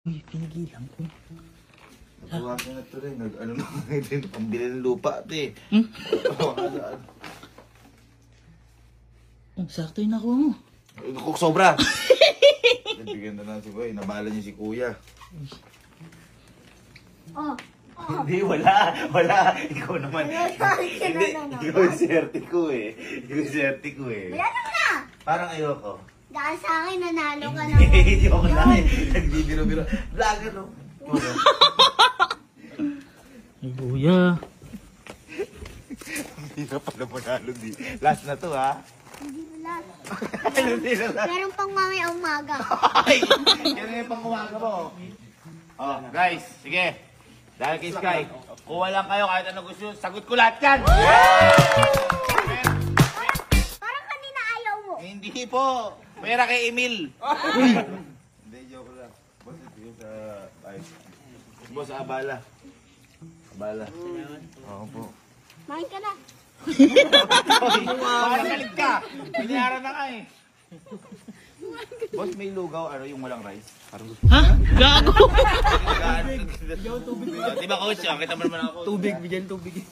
Uy, pinigilan ko. Nagawa ko na ito rin. Ano na ngayon, pambili ng lupa ito eh. Sakto yung nakuha mo. Kung sobra. Bigyan na lang si Boy. Nabala niya si Kuya. Hindi, wala. Ikaw naman. Hindi, ikaw yung swerte ko eh. Wala na! Parang ayoko. Dahil sa akin, nanalo ka na. Hindi ako na eh. Nagbibiro-biro. Vlogger no? Ay, Kuya. Hindi na pala manalo di. Last na to ha. Hindi wala. Hindi na last. Meron pang mamaya umaga. Ay! Yan yung pang-umaga mo. Oh, guys, sige. Dahil kay Sky, kuha lang kayo kahit ano gusto nyo. Sagot ko lahat yan! Parang kanina ayaw mo. Hindi po. Pera kay Emil. Hindi, joke lang. Boss, ito yung sa... Ay. Boss, abala. Abala. Oo po. Main ka na. Makakalit ka. Pinayaran na ka eh. Boss, may lugaw, ano yung walang rice? Parang gusto. Ha? Gago! Diba coach, kita mo naman ako. Tubig, bigyan tubig.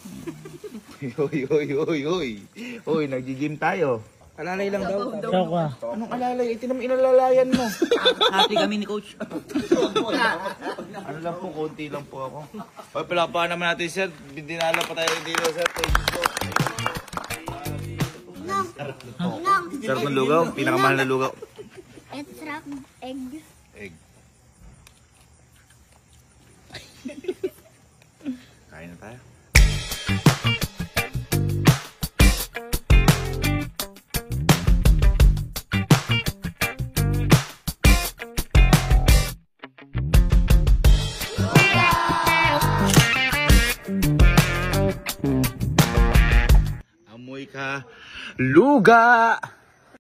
Hoy, nag-gym tayo. Alalay lang daw. Ikaw ka. Anong alalay? Ito naman inalalayan mo. Hati kami ni Coach. Ano lang po, konti lang po ako. Hoy, palapa naman natin, sir. Dinala pa tayo dito, sir. Thank you po. Nang. Nang. Sir, ng lugaw. Pinakamahal na lugaw. Extract egg. Egg. Kain na tayo. Amoy ka luga.